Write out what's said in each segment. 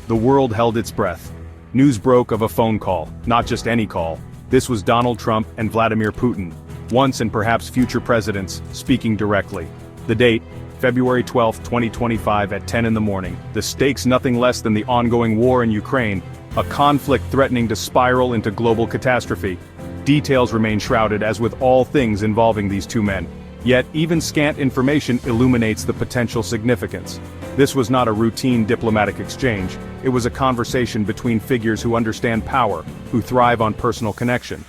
The world held its breath. News broke of a phone call, not just any call. This was Donald Trump and Vladimir Putin, once and perhaps future presidents, speaking directly. The date, February 12, 2025 at 10 in the morning. The stakes nothing less than the ongoing war in Ukraine, a conflict threatening to spiral into global catastrophe. Details remain shrouded as with all things involving these two men. Yet, even scant information illuminates the potential significance. This was not a routine diplomatic exchange, it was a conversation between figures who understand power, who thrive on personal connection.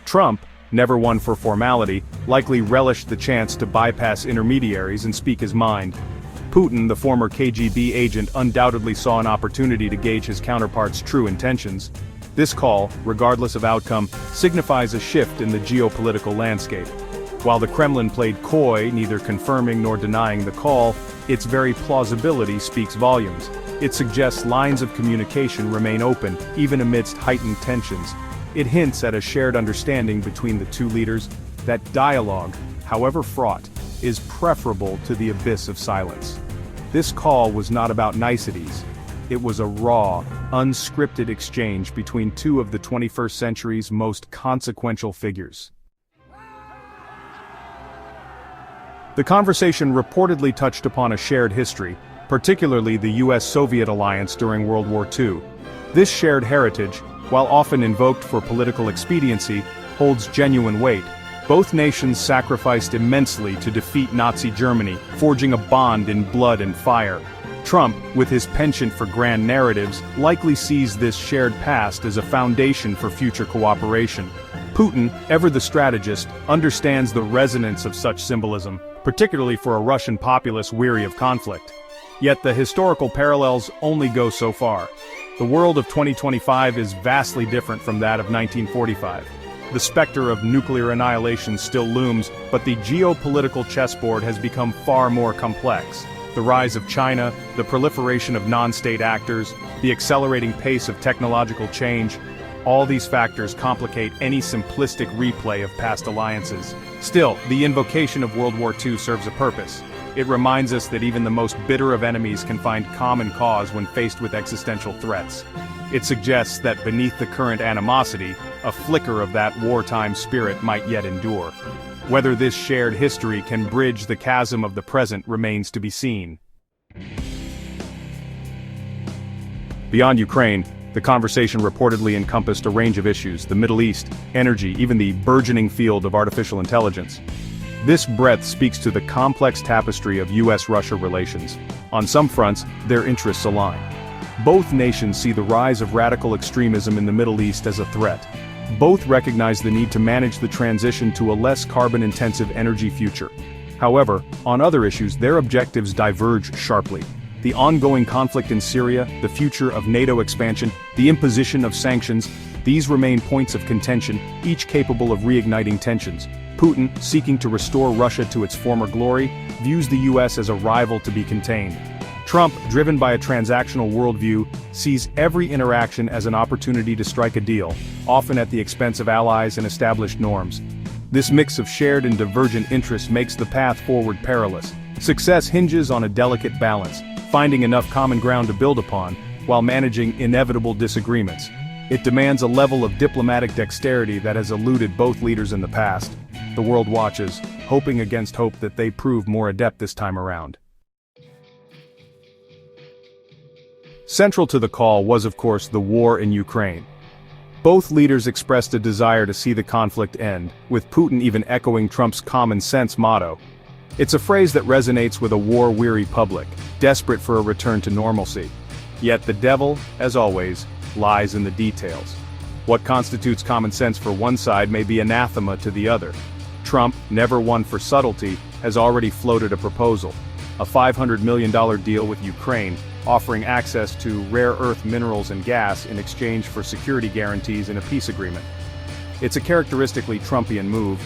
Trump, never one for formality, likely relished the chance to bypass intermediaries and speak his mind. Putin, the former KGB agent, undoubtedly saw an opportunity to gauge his counterpart's true intentions. This call, regardless of outcome, signifies a shift in the geopolitical landscape. While the Kremlin played coy, neither confirming nor denying the call, its very plausibility speaks volumes. It suggests lines of communication remain open, even amidst heightened tensions. It hints at a shared understanding between the two leaders that dialogue, however fraught, is preferable to the abyss of silence. This call was not about niceties. It was a raw, unscripted exchange between two of the 21st century's most consequential figures. The conversation reportedly touched upon a shared history, particularly the U.S.-Soviet alliance during World War II. This shared heritage, while often invoked for political expediency, holds genuine weight. Both nations sacrificed immensely to defeat Nazi Germany, forging a bond in blood and fire. Trump, with his penchant for grand narratives, likely sees this shared past as a foundation for future cooperation. Putin, ever the strategist, understands the resonance of such symbolism, particularly for a Russian populace weary of conflict. Yet the historical parallels only go so far. The world of 2025 is vastly different from that of 1945. The specter of nuclear annihilation still looms, but the geopolitical chessboard has become far more complex. The rise of China, the proliferation of non-state actors, the accelerating pace of technological change, all these factors complicate any simplistic replay of past alliances. Still, the invocation of World War II serves a purpose. It reminds us that even the most bitter of enemies can find common cause when faced with existential threats. It suggests that beneath the current animosity, a flicker of that wartime spirit might yet endure. Whether this shared history can bridge the chasm of the present remains to be seen. Beyond Ukraine, the conversation reportedly encompassed a range of issues: the Middle East, energy, even the burgeoning field of artificial intelligence. This breadth speaks to the complex tapestry of U.S. Russia relations. On some fronts, their interests align. Both nations see the rise of radical extremism in the Middle East as a threat. Both recognize the need to manage the transition to a less carbon-intensive energy future. However, on other issues, their objectives diverge sharply. The ongoing conflict in Syria, the future of NATO expansion, the imposition of sanctions, these remain points of contention, each capable of reigniting tensions. Putin, seeking to restore Russia to its former glory, views the U.S. as a rival to be contained. Trump, driven by a transactional worldview, sees every interaction as an opportunity to strike a deal, often at the expense of allies and established norms. This mix of shared and divergent interests makes the path forward perilous. Success hinges on a delicate balance, finding enough common ground to build upon, while managing inevitable disagreements. It demands a level of diplomatic dexterity that has eluded both leaders in the past. The world watches, hoping against hope that they prove more adept this time around. Central to the call was, of course, the war in Ukraine. Both leaders expressed a desire to see the conflict end, with Putin even echoing Trump's common-sense motto. It's a phrase that resonates with a war-weary public, desperate for a return to normalcy. Yet the devil, as always, lies in the details. What constitutes common sense for one side may be anathema to the other. Trump, never one for subtlety, has already floated a proposal: a $500 million deal with Ukraine, offering access to rare earth minerals and gas in exchange for security guarantees in a peace agreement. It's a characteristically Trumpian move,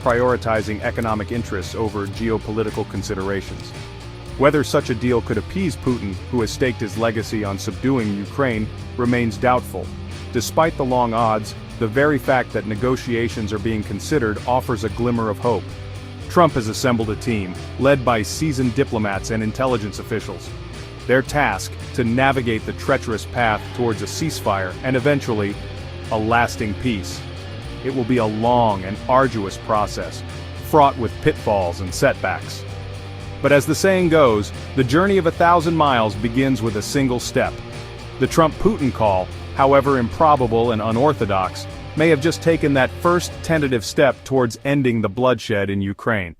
prioritizing economic interests over geopolitical considerations. Whether such a deal could appease Putin, who has staked his legacy on subduing Ukraine, remains doubtful. Despite the long odds, the very fact that negotiations are being considered offers a glimmer of hope. Trump has assembled a team, led by seasoned diplomats and intelligence officials. Their task, to navigate the treacherous path towards a ceasefire and eventually, a lasting peace. It will be a long and arduous process, fraught with pitfalls and setbacks. But as the saying goes, the journey of 1,000 miles begins with a single step. The Trump-Putin call, however improbable and unorthodox, may have just taken that first tentative step towards ending the bloodshed in Ukraine.